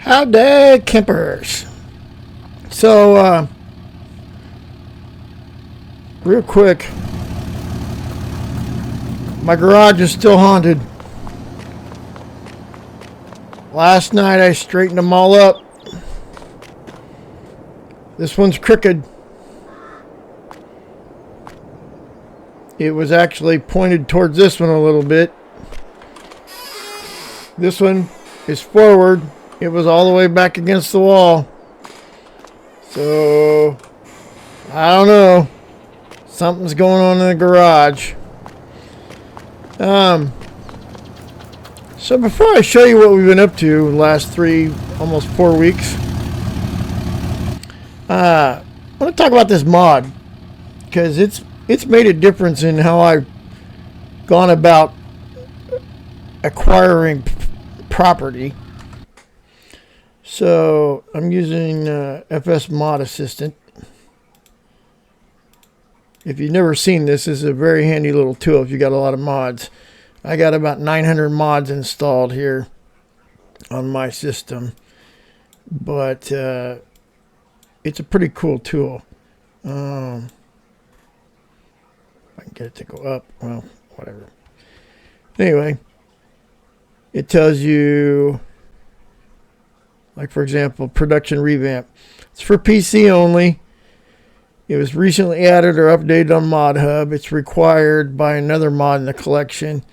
Howdy, campers. So, real quick, my garage is still haunted. Last night I straightened them all up. This one's crooked. It was actually pointed towards this one a little bit. This one is forward. It was all the way back against the wall. So, I don't know. Something's going on in the garage. So before I show you what we've been up to in the last almost 4 weeks, I want to talk about this mod, because it's made a difference in how I've gone about acquiring property. So I'm using FS Mod Assistant. If you've never seen this, this is a very handy little tool if you got a lot of mods. I got about 900 mods installed here on my system, but it's a pretty cool tool. I can get it to go up. Well, whatever. Anyway, it tells you, like, for example, production revamp. It's for PC only. It was recently added or updated on Mod Hub. It's required by another mod in the collection.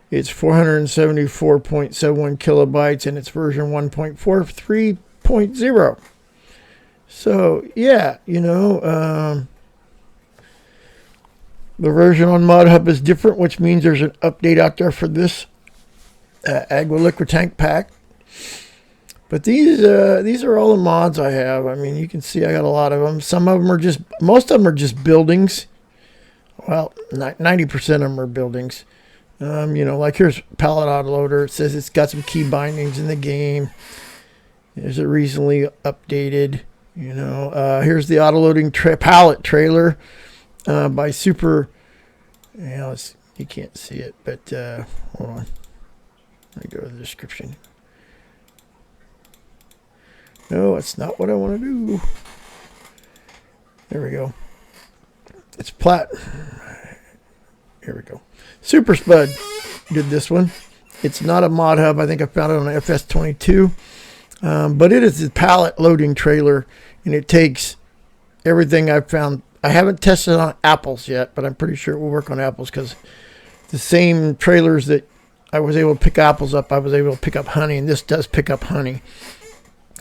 It's 474.71 kilobytes and it's version 1.43.0. So, yeah, the version on Mod Hub is different, which means there's an update out there for this Agua Liquid Tank Pack. But these are all the mods I have. I mean, you can see I got a lot of them. Most of them are just buildings. Well, 90% of them are buildings. Like here's Pallet Autoloader. It says it's got some key bindings in the game. There's a recently updated. Here's the autoloading pallet trailer by Super. You can't see it, but hold on. Let me go to the description. No, that's not what I want to do. There we go. It's Here we go. Super Spud did this one. It's not a Mod Hub. I think I found it on FS22. But it is a pallet loading trailer, and it takes everything I've found. I haven't tested it on apples yet, but I'm pretty sure it will work on apples, because the same trailers that I was able to pick apples up, I was able to pick up honey, and this does pick up honey.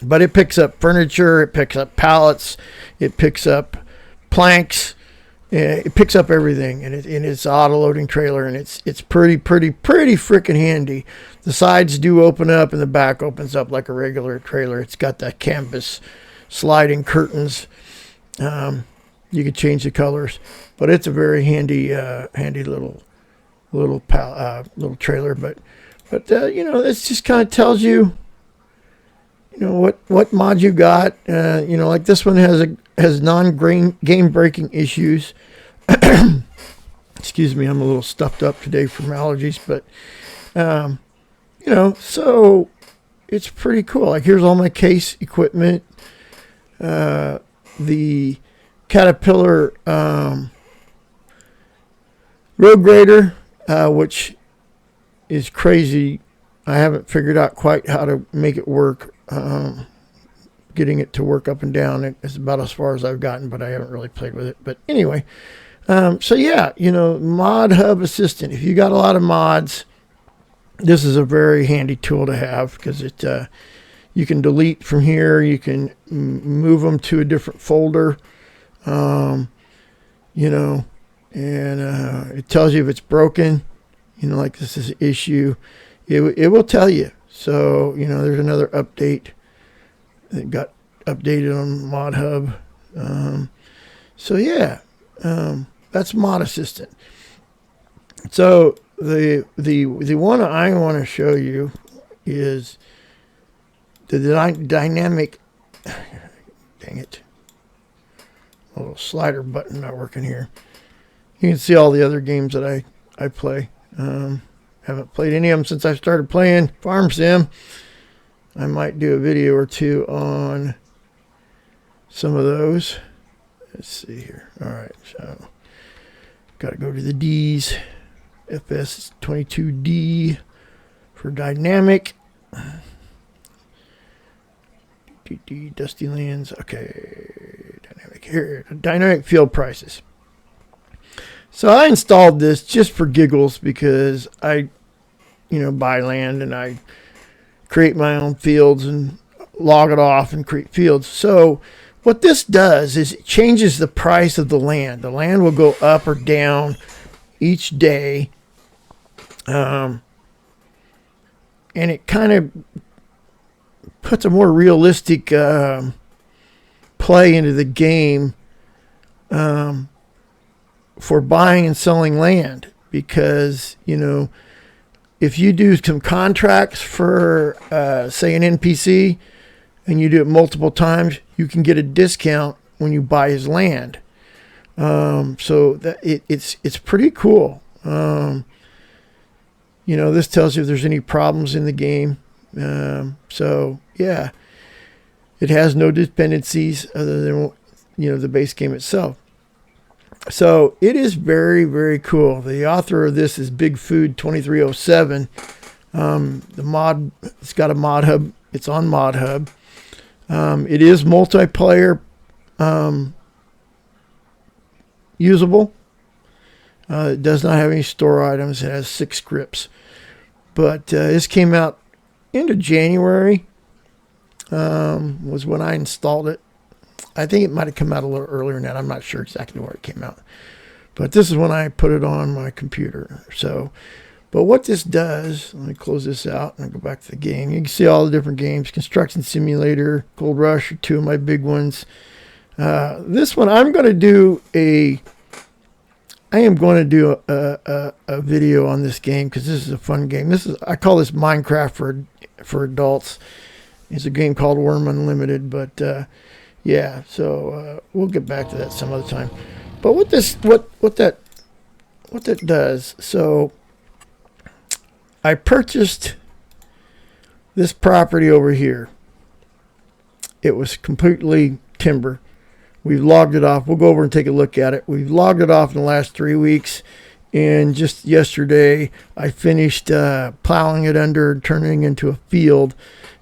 But it picks up furniture, it picks up pallets, it picks up planks, it picks up everything, and it's an auto-loading trailer, and it's pretty freaking handy. The sides do open up, and the back opens up like a regular trailer. It's got that canvas sliding curtains. You can change the colors, but it's a very handy little trailer. But this just kind of tells you. What mod you got. Like this one has non-game breaking issues. Excuse me, I'm a little stuffed up today from allergies, but so it's pretty cool. Like here's all my case equipment. The Caterpillar road grader, which is crazy. I haven't figured out quite how to make it work. Getting it to work up and down is about as far as I've gotten, but I haven't really played with it. But anyway, so yeah, Mod Hub Assistant. If you got a lot of mods, this is a very handy tool to have, because you can delete from here. You can move them to a different folder, and it tells you if it's broken. Like this is an issue. It will tell you. So, there's another update that got updated on Mod Hub. So, yeah, that's Mod Assistant. So, the one I want to show you is the dynamic. Dang it. A little slider button not working here. You can see all the other games that I play. Haven't played any of them since I started playing Farm Sim. I might do a video or two on some of those. Let's see here. All right, so got to go to the D's. FS22D for dynamic. Dusty Lands. Okay, dynamic here. Dynamic field prices. So I installed this just for giggles because I, buy land and I create my own fields and log it off and create fields. So what this does is it changes the price of the land. The land will go up or down each day. And it kind of puts a more realistic play into the game for buying and selling land, because if you do some contracts for say an NPC and you do it multiple times, you can get a discount when you buy his land. So that it's pretty cool. This tells you if there's any problems in the game. So yeah, it has no dependencies other than the base game itself. So it is very, very cool. The author of this is Big Food 2307. It's got a mod hub. It's on Mod Hub. It is multiplayer usable. It does not have any store items. It has 6 scripts. But this came out end of January was when I installed it. I think it might have come out a little earlier than that. I'm not sure exactly where it came out. But this is when I put it on my computer. So, but what this does, let me close this out and go back to the game. You can see all the different games. Construction Simulator, Gold Rush are 2 of my big ones. This one, I am going to do a video on this game because this is a fun game. I call this Minecraft for adults. It's a game called Worm Unlimited, but yeah. So we'll get back to that some other time. But what that does? So I purchased this property over here. It was completely timber. We've logged it off. We'll go over and take a look at it. We've logged it off in the last 3 weeks. And just yesterday, I finished plowing it under, turning it into a field.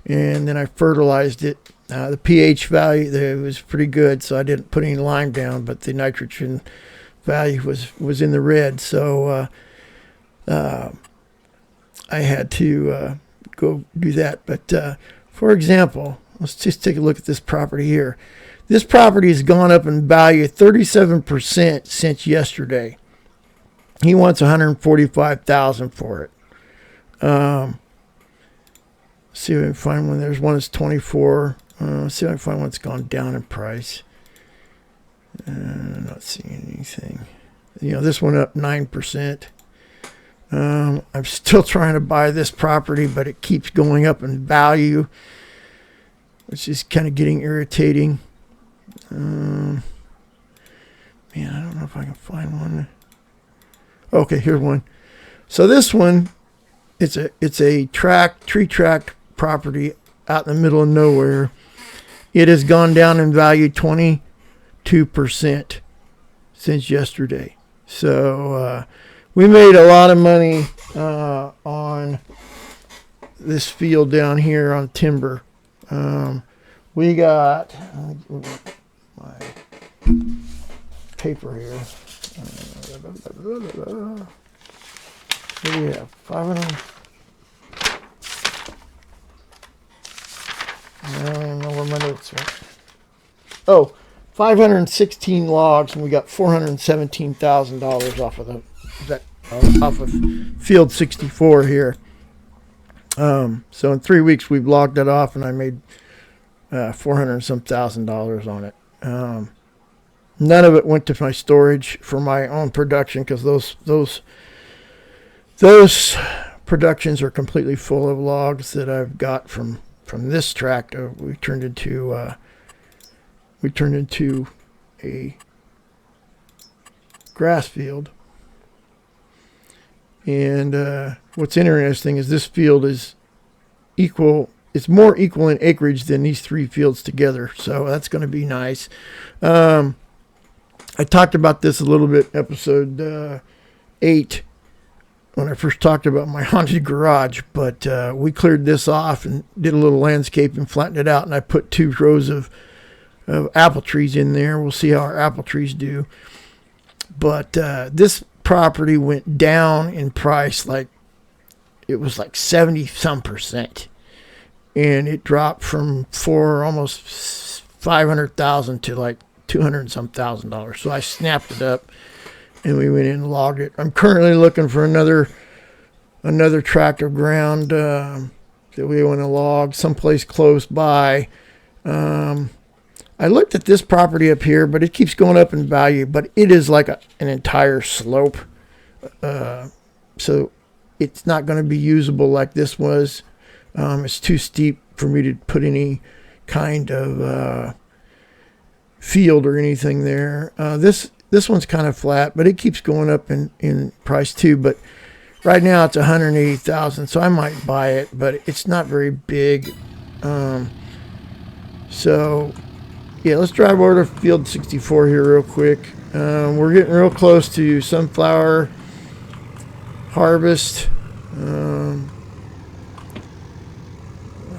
And then I fertilized it. The pH value there was pretty good, so I didn't put any lime down. But the nitrogen value was in the red. So I had to go do that. But for example, let's just take a look at this property here. This property has gone up in value 37% since yesterday. He wants $145,000 for it. See if I can find one. There's one that's 24. See if I can find one that's gone down in price. Not seeing anything. This one up 9%. I'm still trying to buy this property, but it keeps going up in value, which is kind of getting irritating. Man, I don't know if I can find one. Okay, here's one. So this one, it's a tree tract property out in the middle of nowhere. It has gone down in value 22% since yesterday. So we made a lot of money on this field down here on timber. We got my paper here. What do we have? 500. I don't even know where my notes are. Oh, 516 logs, and we got $417,000 off of field 64 here. So in 3 weeks we've logged that off, and I made $400 and some thousand on it. None of it went to my storage for my own production, because those productions are completely full of logs that I've got from this tract. We turned into a grass field. And what's interesting is this field is it's more equal in acreage than these 3 fields together. So that's going to be nice. I talked about this a little bit, episode 8, when I first talked about my haunted garage, but we cleared this off and did a little landscape and flattened it out, and I put 2 rows of apple trees in there. We'll see how our apple trees do. But this property went down in price, like it was like 70% and it dropped from almost $500,000 to like $200,000. So I snapped it up and we went in and logged it. I'm currently looking for another tract of ground that we want to log someplace close by. I looked at this property up here, but it keeps going up in value, but it is like an entire slope. So it's not going to be usable like this was. It's too steep for me to put any kind of field or anything there. This one's kind of flat, but it keeps going up in price too. But right now it's $180,000, so I might buy it, but it's not very big. So yeah, let's drive over to field 64 here real quick. We're getting real close to sunflower harvest.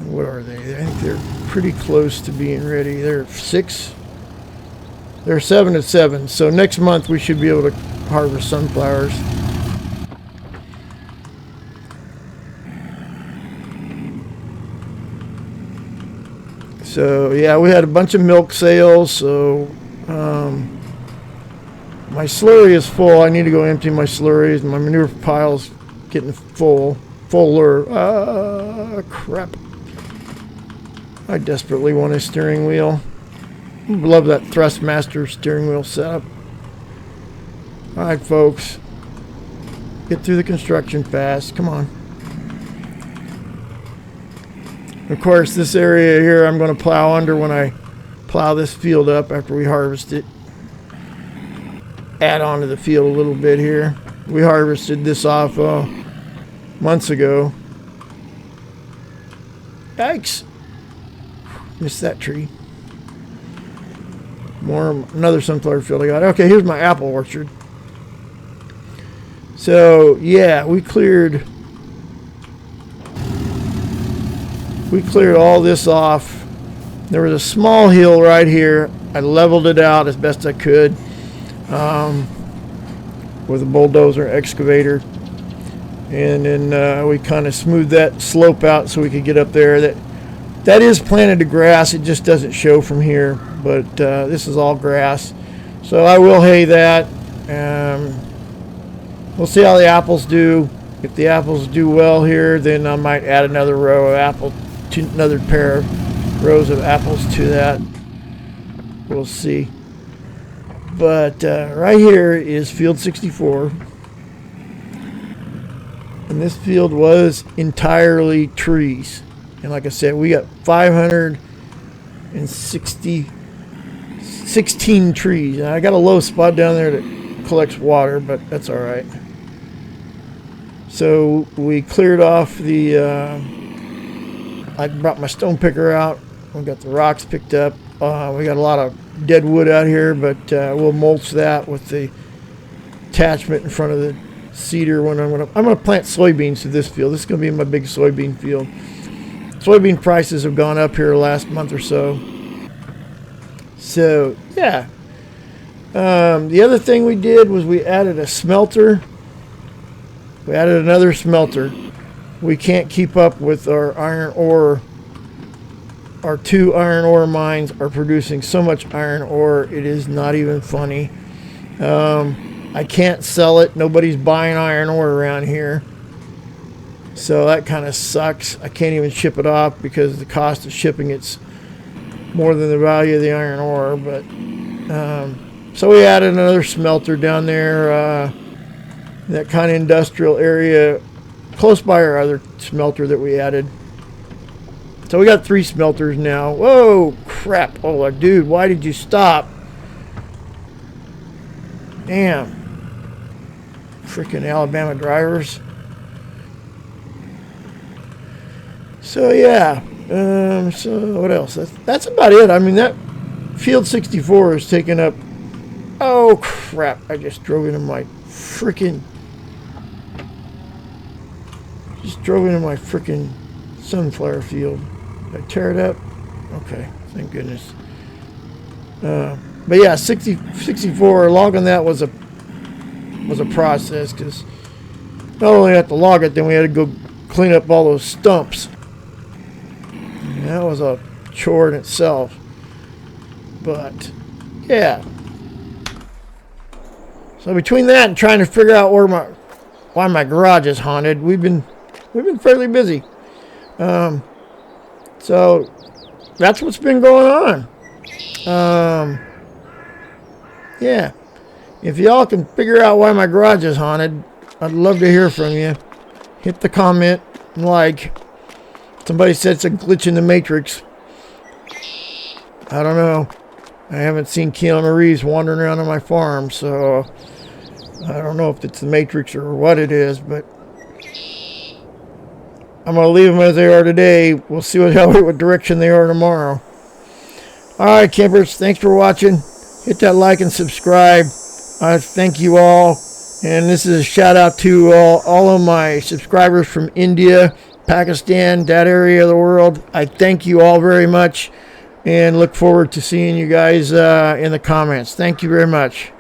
What are they? I think they're pretty close to being ready. They're 7 to 7. So next month we should be able to harvest sunflowers. So yeah, we had a bunch of milk sales. So my slurry is full. I need to go empty my slurries. My manure pile's getting fuller. Crap. I desperately want a steering wheel. Love that Thrustmaster steering wheel setup. All right, folks. Get through the construction fast. Come on. Of course, this area here I'm going to plow under when I plow this field up after we harvest it. Add on to the field a little bit here. We harvested this off months ago. Yikes. Missed that tree. Another sunflower field I got. Okay, here's my apple orchard. So yeah, we cleared all this off. There was a small hill right here. I leveled it out as best I could with a bulldozer excavator, and then we kind of smoothed that slope out so we could get up there. That is planted to grass. It just doesn't show from here, but this is all grass. So I will hay that. We'll see how the apples do. If the apples do well here, then I might add another pair of rows of apples to that. We'll see. But right here is field 64. And this field was entirely trees. And like I said, we got 516 trees. And I got a low spot down there that collects water, but that's all right. So we cleared off I brought my stone picker out. We got the rocks picked up. We got a lot of dead wood out here, but we'll mulch that with the attachment in front of the cedar. When I'm gonna plant soybeans to this field. This is gonna be my big soybean field. Soybean prices have gone up here the last month or so. So yeah. The other thing we did was we added a smelter. We added another smelter. We can't keep up with our iron ore. Our 2 iron ore mines are producing so much iron ore, it is not even funny. I can't sell it. Nobody's buying iron ore around here. So that kind of sucks. I can't even ship it off because the cost of shipping it's more than the value of the iron ore. But so we added another smelter down there, that kind of industrial area close by our other smelter that we added. So we got 3 smelters now. Whoa, crap. Oh, dude, why did you stop? Damn. Freaking Alabama drivers. So yeah, So what else? That's about it. I mean, that field 64 is taking up. Oh crap! I just drove into my freaking. Just drove into my freaking sunflower field. Did I tear it up? Okay, thank goodness. But yeah, 64 logging that was a process, because not only had to log it, then we had to go clean up all those stumps. And that was a chore in itself. But yeah. So between that and trying to figure out why my garage is haunted, we've been fairly busy. So that's what's been going on. Yeah. If y'all can figure out why my garage is haunted, I'd love to hear from you. Hit the comment and like. Somebody said it's a glitch in the Matrix. I don't know. I haven't seen Keanu Reeves wandering around on my farm, so I don't know if it's the Matrix or what it is, but I'm going to leave them as they are today. We'll see what direction they are tomorrow. All right, campers, thanks for watching. Hit that like and subscribe. I thank you all. And this is a shout out to all of my subscribers from India, Pakistan, that area of the world. I thank you all very much and look forward to seeing you guys in the comments. Thank you very much.